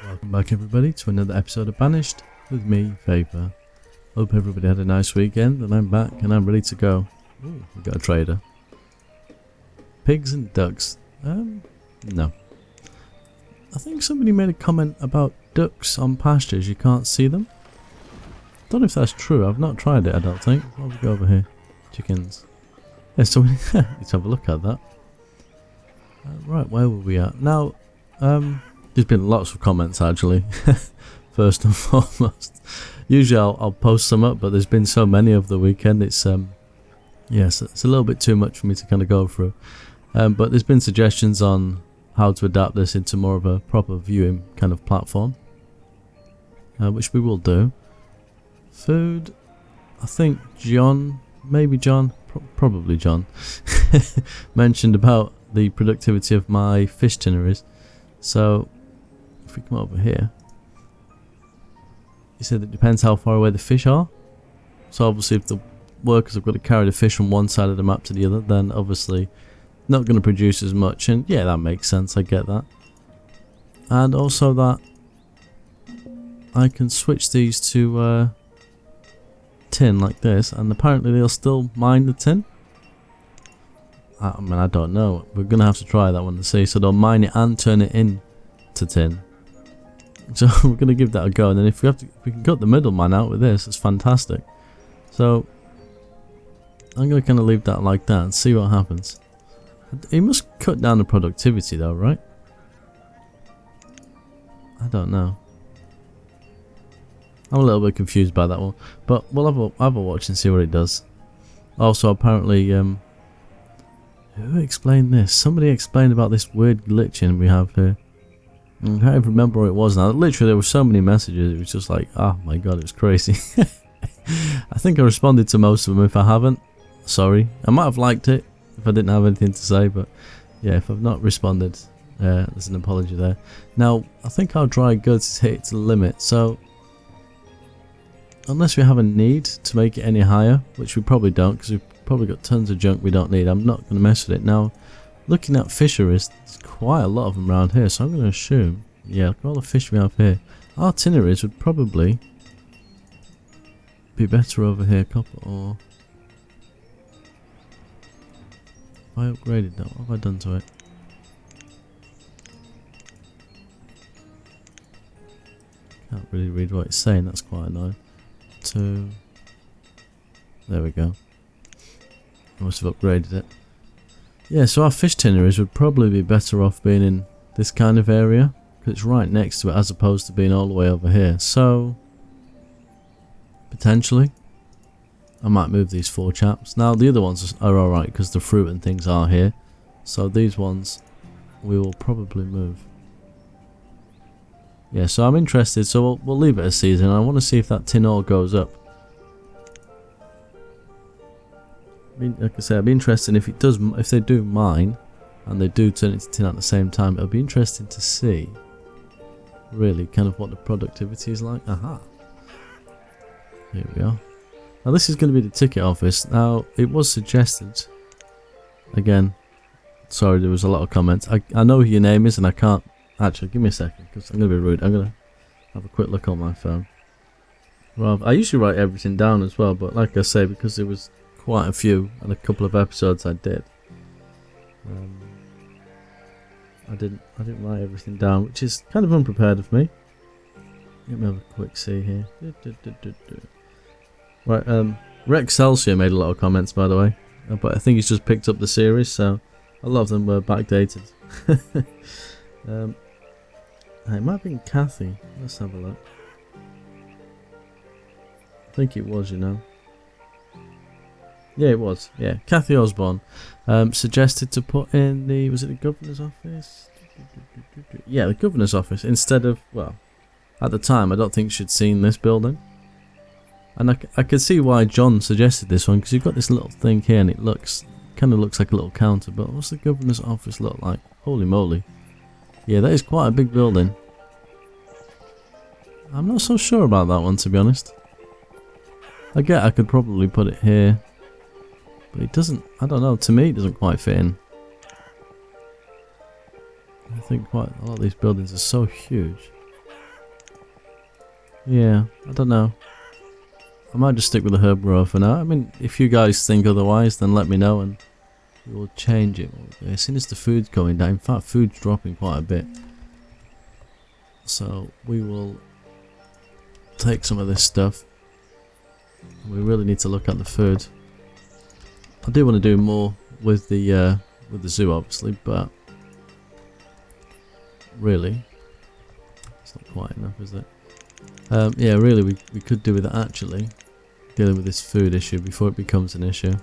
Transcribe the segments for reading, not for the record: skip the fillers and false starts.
Welcome back everybody to another episode of Banished with me, Vapor. Hope everybody had a nice weekend and I'm back and I'm ready to go. Ooh, we got a trader. Pigs and ducks. No. I think somebody made a comment about ducks on pastures, you can't see them. Don't know if that's true, I've not tried it I don't think. What have we got over here? Chickens. Yeah, so let's have a look at that. Right, where were we at? Now, there's been lots of comments actually, first and foremost. Usually I'll post some up, but there's been so many over the weekend, it's yes, it's a little bit too much for me to kind of go through. But there's been suggestions on how to adapt this into more of a proper viewing kind of platform, which we will do. Food, I think John, maybe John, probably John, mentioned about the productivity of my fish tinneries. So if we come over here, he said it depends how far away the fish are. So obviously if the workers have got to carry the fish from one side of the map to the other, then obviously not going to produce as much, and yeah, that makes sense, I get that. And also that I can switch these to tin like this, and apparently they'll still mine the tin. I mean, I don't know, we're going to have to try that one to see. So they'll mine it and turn it into tin. So we're going to give that a go, and then if we can cut the middleman out with this, it's fantastic. So I'm going to kind of leave that like that and see what happens. He must cut down the productivity though, right? I don't know. I'm a little bit confused by that one, but we'll have a watch and see what it does. Also, apparently, who explained this? Somebody explained about this weird glitching we have here. I can't even remember what it was now. Literally, there were so many messages. It was just like, oh my god, it was crazy. I think I responded to most of them. If I haven't, sorry. I might have liked it if I didn't have anything to say, but yeah, if I've not responded, there's an apology there. Now, I think our dry goods is hit its limit, so unless we have a need to make it any higher, which we probably don't, because we've probably got tons of junk we don't need, I'm not going to mess with it. Now, looking at fisheries, there's quite a lot of them around here, so I'm going to assume, yeah, look at all the fish we have here. Our tinneries would probably be better over here, copper ore. I upgraded that. What have I done to it? Can't really read what it's saying, that's quite annoying. There we go. I must have upgraded it. Yeah, so our fish tinneries would probably be better off being in this kind of area, because it's right next to it as opposed to being all the way over here. So potentially I might move these four chaps. Now the other ones are alright because the fruit and things are here, so these ones we will probably move. Yeah, so I'm interested, so we'll leave it a season. I want to see if that tin ore goes up. Like I say, I'd be interested if it does, if they do mine and they do turn it to tin at the same time. It'll be interesting to see really kind of what the productivity is like. Aha, here we are. Now this is going to be the ticket office. Now it was suggested, again, sorry there was a lot of comments, I know who your name is and I can't, actually give me a second because I'm going to be rude, I'm going to have a quick look on my phone. Well, I usually write everything down as well, but like I say, because there was quite a few and a couple of episodes I did, I didn't write everything down, which is kind of unprepared of me. Let me have a quick see here. Right, Rex Celsius made a lot of comments by the way, but I think he's just picked up the series, so a lot of them were backdated. It might have been Kathy, let's have a look. I think it was, you know. Yeah, it was, yeah. Kathy Osborne suggested to put in the, was it the governor's office? Yeah, the governor's office instead of, well, at the time I don't think she'd seen this building. And I could see why John suggested this one, because you've got this little thing here and it kind of looks like a little counter, but what's the governor's office look like? Holy moly. Yeah, that is quite a big building. I'm not so sure about that one, to be honest. I could probably put it here, but it doesn't, I don't know, to me it doesn't quite fit in. I think quite a lot of these buildings are so huge. Yeah, I don't know. I might just stick with the herb grower for now. I mean, if you guys think otherwise, then let me know and we'll change it. As soon as the food's going down, in fact, food's dropping quite a bit. So we will take some of this stuff. We really need to look at the food. I do want to do more with the zoo, obviously, but really, it's not quite enough, is it? Yeah, really, we could do with it actually, dealing with this food issue before it becomes an issue.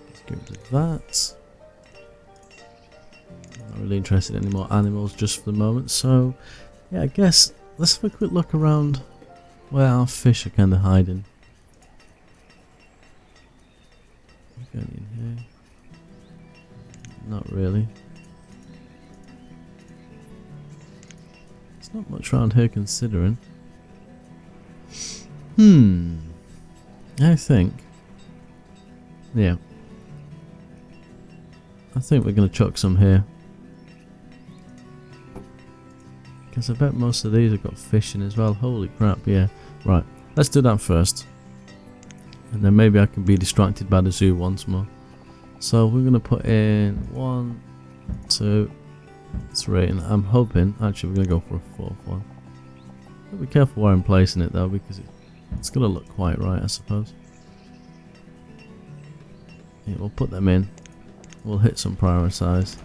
Let's get rid of that. Not really interested in any more animals just for the moment, so yeah, I guess let's have a quick look around where our fish are kind of hiding. Going in here? Not really. There's not much around here considering. I think. Yeah. I think we're going to chuck some here. Because I bet most of these have got fish in as well. Holy crap, yeah. Right, let's do that first. And then maybe I can be distracted by the zoo once more. So we're going to put in 1, 2, 3. And I'm hoping, actually we're going to go for a 4th one. Be careful where I'm placing it though, because it's going to look quite right, I suppose. Yeah, we'll put them in. We'll hit some prioritise.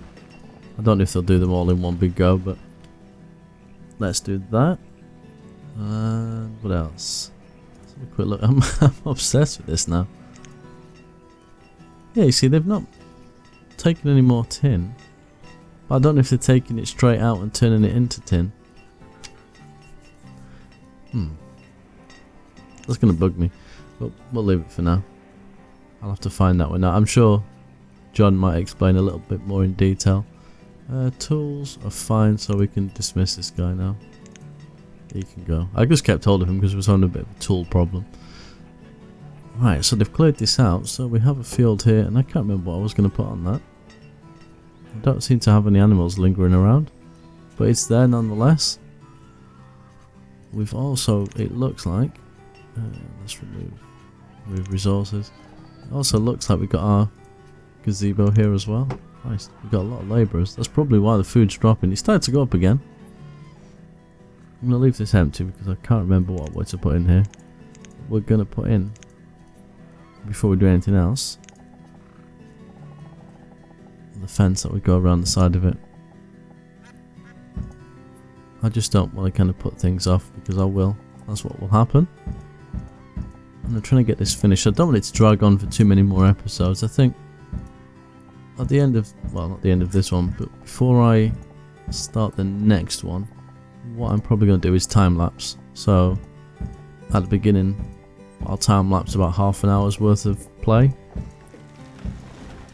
I don't know if they'll do them all in one big go, but let's do that. And what else? Let's have a quick look. I'm obsessed with this now. Yeah, you see, they've not taken any more tin. But I don't know if they're taking it straight out and turning it into tin. That's going to bug me. But we'll leave it for now. I'll have to find that one out. I'm sure John might explain a little bit more in detail. Tools are fine, so we can dismiss this guy now. He can go. I just kept hold of him because we was on a bit of a tool problem. Right, so they've cleared this out. So we have a field here, and I can't remember what I was going to put on that. I don't seem to have any animals lingering around, but it's there nonetheless. We've also, it looks like, let's remove resources. It also looks like we've got our gazebo here as well. Nice, we've got a lot of labourers. That's probably why the food's dropping. It started to go up again. I'm going to leave this empty because I can't remember what we're to put in here. We're going to put in, before we do anything else, the fence that would go around the side of it. I just don't want to kind of put things off because I will. That's what will happen. And I'm trying to get this finished. I don't want it to drag on for too many more episodes. I think at the end of, well, not the end of this one, but before I start the next one, what I'm probably going to do is time lapse. So at the beginning, I'll time lapse about half an hour's worth of play.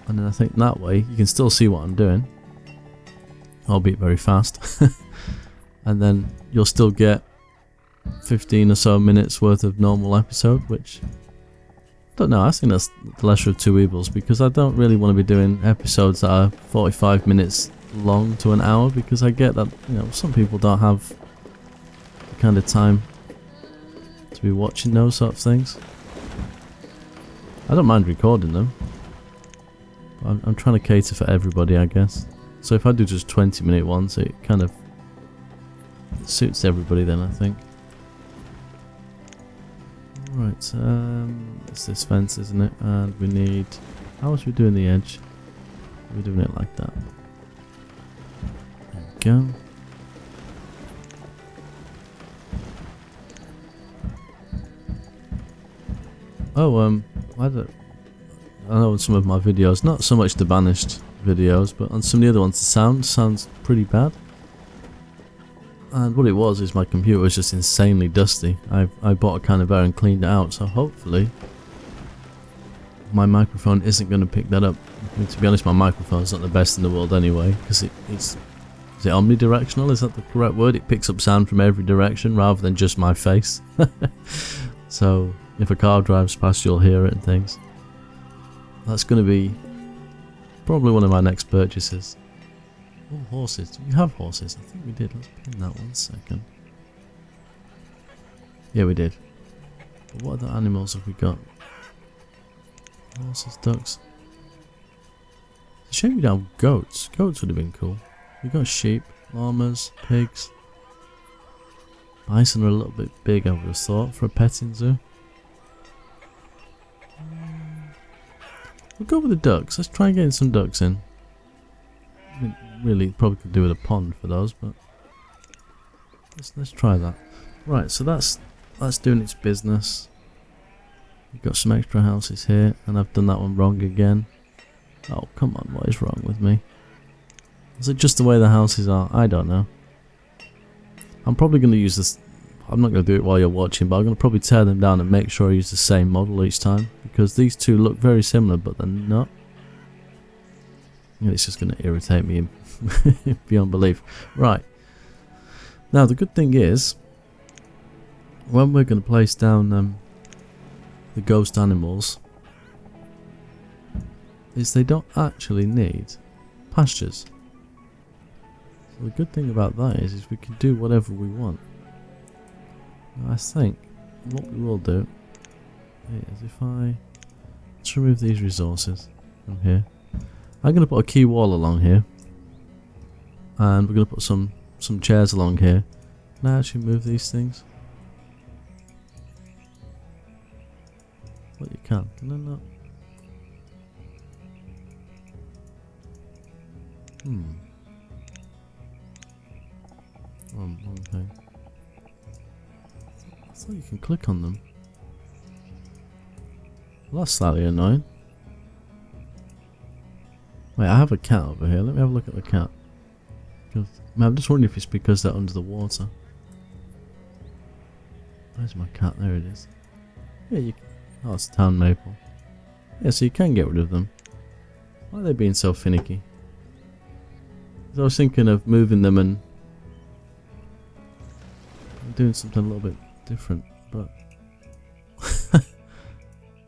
And then I think that way you can still see what I'm doing, albeit very fast. And then you'll still get 15 or so minutes worth of normal episode, which, I don't know, I think that's the lesser of two evils, because I don't really want to be doing episodes that are 45 minutes long to an hour, because I get that, you know, some people don't have the kind of time to be watching those sort of things. I don't mind recording them. I'm trying to cater for everybody, I guess. So if I do just 20-minute ones, it kind of suits everybody then, I think. Right, it's this fence, isn't it? And we need... How was we doing the edge? We're doing it like that. There we go. Oh, I know in some of my videos, not so much the Banished videos, but on some of the other ones, the sound sounds pretty bad. And what it was is my computer was just insanely dusty. I bought a can of air and cleaned it out, so hopefully my microphone isn't going to pick that up. I mean, to be honest, my microphone's not the best in the world anyway, because is it omnidirectional? Is that the correct word? It picks up sound from every direction rather than just my face. So if a car drives past, you'll hear it and things. That's going to be probably one of my next purchases. Oh, horses. Do we have horses? I think we did. Let's put in that 1 second. Yeah, we did. But what other animals have we got? Horses, ducks. It's a shame we don't have goats. Goats would have been cool. We got sheep, llamas, pigs. Bison are a little bit big, I would have thought, for a petting zoo. We'll go with the ducks. Let's try and get some ducks in. I mean, really, probably could do with a pond for those, but let's try that. Right, so that's doing its business. We've got some extra houses here, and I've done that one wrong again. Oh, come on, what is wrong with me? Is it just the way the houses are? I don't know. I'm probably going to use this. I'm not going to do it while you're watching, but I'm going to probably tear them down and make sure I use the same model each time, because these two look very similar, but they're not. And it's just going to irritate me beyond belief. Right. Now, the good thing is, when we're going to place down the ghost animals, is they don't actually need pastures. So the good thing about that is we can do whatever we want. Now I think what we will do is let's remove these resources from here. I'm going to put a key wall along here, and we're going to put some chairs along here. Can I actually move these things? Well, you can I not? One thing. I thought you can click on them. Well, that's slightly annoying. Wait, I have a cat over here. Let me have a look at the cat. I'm just wondering if it's because they're under the water. Where's my cat? There it is. Yeah, you can. Oh, it's town maple. Yeah, so you can get rid of them. Why are they being so finicky? I was thinking of moving them and doing something a little bit different, but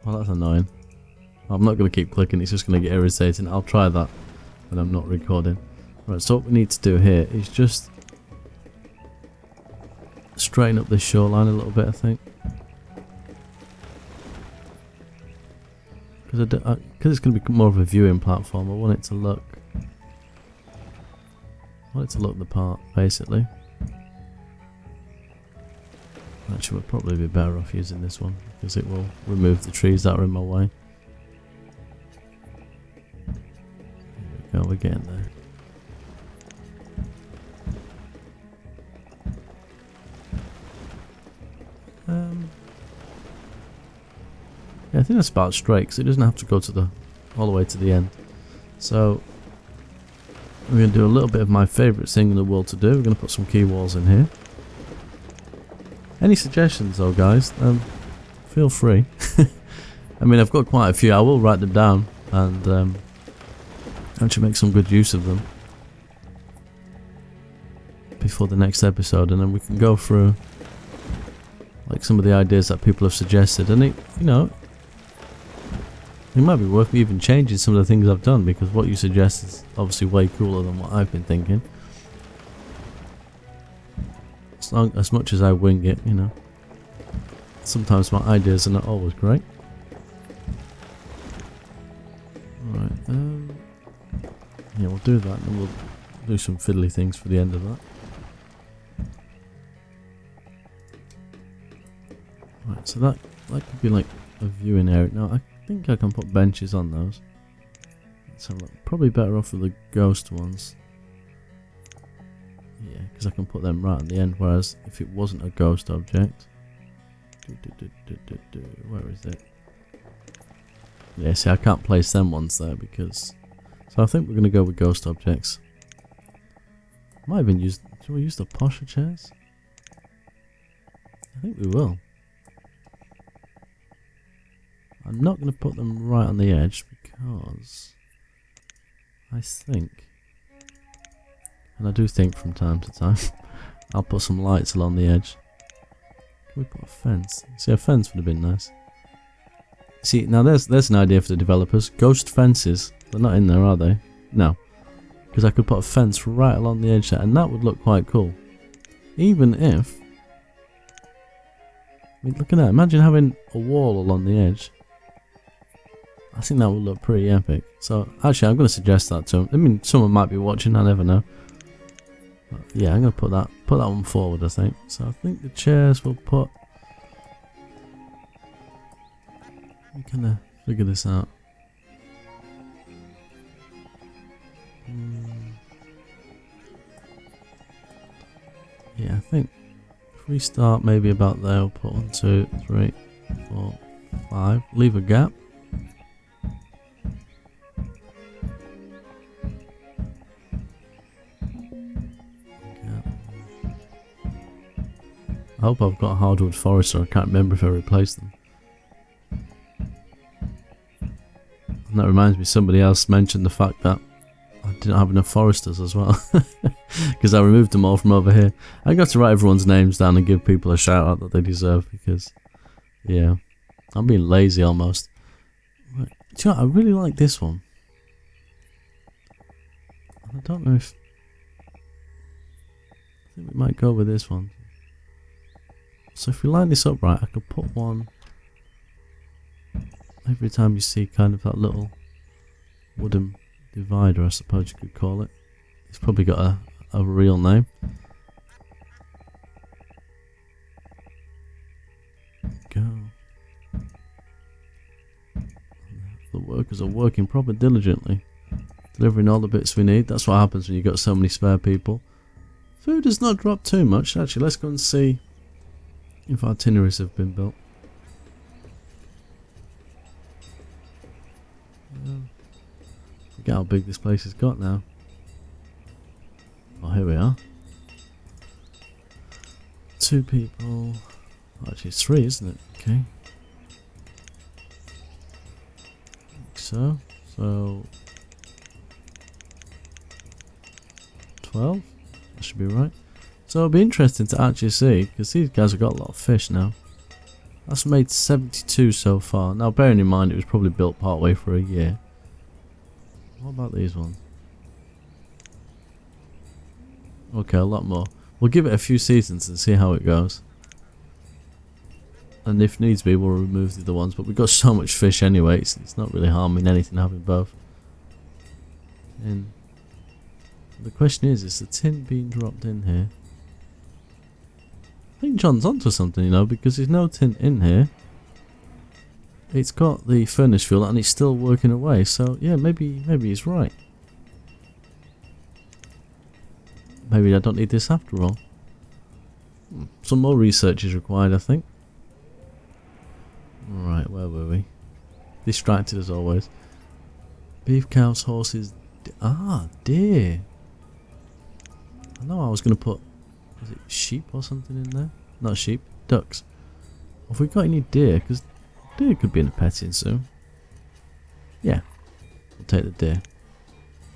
well, that's annoying. I'm not going to keep clicking, it's just going to get irritating. I'll try that when I'm not recording. Right, so what we need to do here is just straighten up this shoreline a little bit, I think. Because it's going to be more of a viewing platform, I want it to look the part, basically. Actually, we'll probably be better off using this one, because it will remove the trees that are in my way. There we go, we're getting there. Yeah, I think that's about straight, because it doesn't have to go to all the way to the end. So we're going to do a little bit of my favourite thing in the world to do. We're going to put some key walls in here. Any suggestions though, guys? Feel free. I mean, I've got quite a few. I will write them down and actually make some good use of them before the next episode, and then we can go through like some of the ideas that people have suggested. And it might be worth me even changing some of the things I've done, because what you suggest is obviously way cooler than what I've been thinking. As much as I wing it, sometimes my ideas are not always great. Alright, yeah, we'll do that, and we'll do some fiddly things for the end of that. Right, so that could be like a viewing area. Now, I think I can put benches on those. Let's have a look. Probably better off with the ghost ones. Yeah, because I can put them right at the end, whereas if it wasn't a ghost object... Where is it? Yeah, see, I can't place them ones there because... So I think we're going to go with ghost objects. Might even use... Should we use the posher chairs? I think we will. I'm not going to put them right on the edge because... I think... And I do think from time to time, I'll put some lights along the edge. Can we put a fence? See, a fence would have been nice. See, now there's an idea for the developers. Ghost fences. They're not in there, are they? No. Because I could put a fence right along the edge there, and that would look quite cool. Even if I mean, look at that. Imagine having a wall along the edge. I think that would look pretty epic. So, actually, I'm going to suggest that to them. I mean, someone might be watching, I never know. But yeah, I'm going to put that one forward, I think. So, I think the chairs will put... We kind of figure this out. Yeah, I think if we start maybe about there, we'll put 1, 2, 3, 4, 5. Leave a gap. I hope I've got a hardwood forest, so I can't remember if I replaced them. And that reminds me, somebody else mentioned the fact that I didn't have enough foresters as well. Because I removed them all from over here. I got to write everyone's names down and give people a shout out that they deserve, because, yeah, I'm being lazy almost. Right. Do you know, I really like this one. I don't know if... I think we might go with this one. So if we line this up right, I could put one every time you see kind of that little wooden divider, I suppose you could call it. It's probably got a real name. Go. The workers are working proper diligently, delivering all the bits we need. That's what happens when you've got so many spare people. Food has not dropped too much. Actually, let's go and see if itineraries have been built. Look how big this place has got now. Oh, here we are. 2 people. Oh, actually, it's 3, isn't it? Okay. Like so. So 12. That should be right. So it'll be interesting to actually see, because these guys have got a lot of fish now. That's made 72 so far. Now, bearing in mind it was probably built partway for a year. What about these ones? Okay, a lot more. We'll give it a few seasons and see how it goes. And if needs be, we'll remove the other ones. But we've got so much fish anyway, it's not really harming anything having both. And the question is the tin being dropped in here? I think John's onto something, you know, because there's no tin in here. It's got the furnace fuel and it's still working away, so yeah, maybe he's right. Maybe I don't need this after all. Some more research is required, I think. Right, where were we? Distracted as always. Beef, cows, horses. Deer. I know I was going to put... Was it sheep or something in there? Not sheep, ducks. Have we got any deer? Because deer could be in a petting soon. Yeah, we'll take the deer.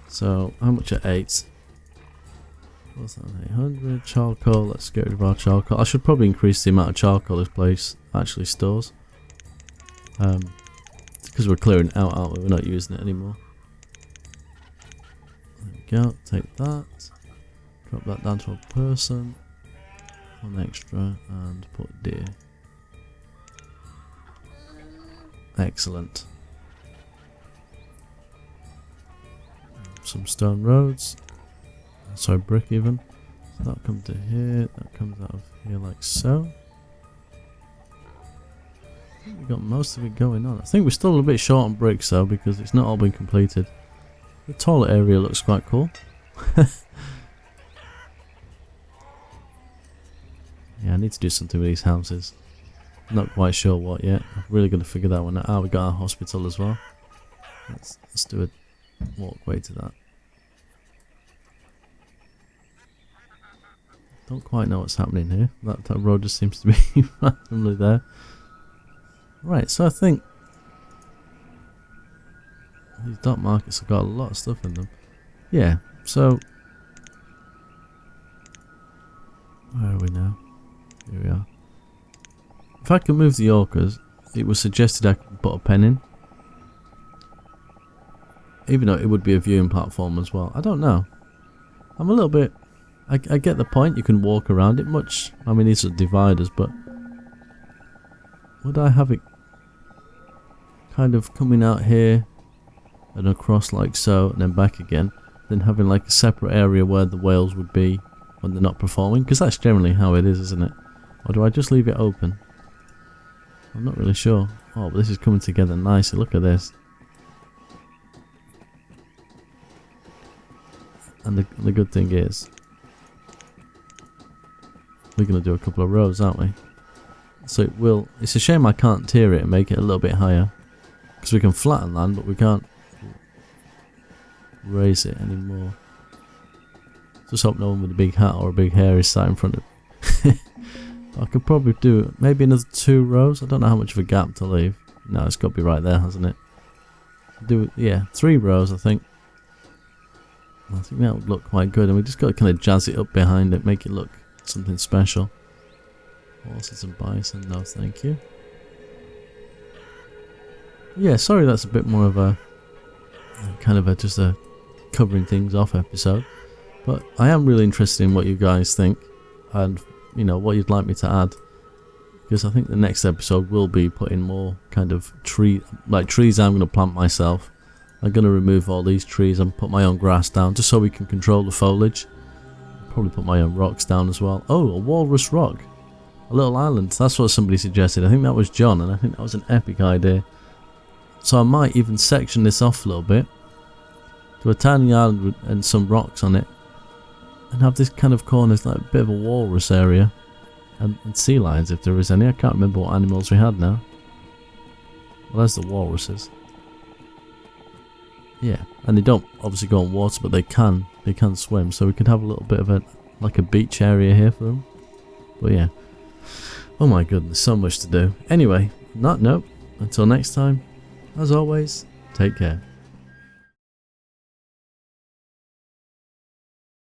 So, how much are 8? What's that? 800 charcoal. Let's get rid of our charcoal. I should probably increase the amount of charcoal this place actually stores. Because we're clearing it out, aren't we? We're not using it anymore. There we go. Take that. Drop that down to a person. 1 extra and put deer. Excellent. Some stone roads. Sorry, brick even. So that'll come to here. That comes out of here like so. I think we've got most of it going on. I think we're still a bit short on bricks though, because it's not all been completed. The toilet area looks quite cool. Yeah, I need to do something with these houses. Not quite sure what yet. I'm really going to figure that one out. We got our hospital as well. Let's do a walkway to that. Don't quite know what's happening here. That road just seems to be randomly there. Right, so I think these dot markets have got a lot of stuff in them. Yeah, so where are we now? Here we are. If I can move the orcas, it was suggested I could put a pen in. Even though it would be a viewing platform as well. I don't know. I'm a little bit... I get the point, you can walk around it much. I mean, these are dividers, but would I have it kind of coming out here and across like so and then back again, then having like a separate area where the whales would be when they're not performing? Because that's generally how it is, isn't it? Or do I just leave it open? I'm not really sure. Oh, but this is coming together nicely. Look at this. And the good thing is, we're going to do a couple of rows, aren't we? So it will. It's a shame I can't tier it and make it a little bit higher, because we can flatten land, but we can't raise it anymore. Just hope no one with a big hat or a big hair is sat in front of it. I could probably do maybe another 2 rows. I don't know how much of a gap to leave. No, it's got to be right there, hasn't it? Do it, yeah, 3 rows, I think. I think that would look quite good, and we just got to kind of jazz it up behind it, make it look something special. Horses and bison, no thank you. Yeah, sorry that's a bit more of a kind of just a covering things off episode, but I am really interested in what you guys think, and you know what you'd like me to add, because I think the next episode will be putting more kind of trees I'm going to plant myself. I'm going to remove all these trees and put my own grass down, just so we can control the foliage. Probably put my own rocks down as well. Oh, a walrus rock. A little island. That's what somebody suggested. I think that was John, and I think that was an epic idea. So I might even section this off a little bit to a tiny island with, and some rocks on it, and have this kind of corner as like a bit of a walrus area, and sea lions if there is any. I can't remember what animals we had now. Well, there's the walruses. Yeah, and they don't obviously go on water, but they can swim, so we could have a little bit of a like a beach area here for them. But yeah, oh my goodness, so much to do. Anyway, on that note, until next time, as always, take care.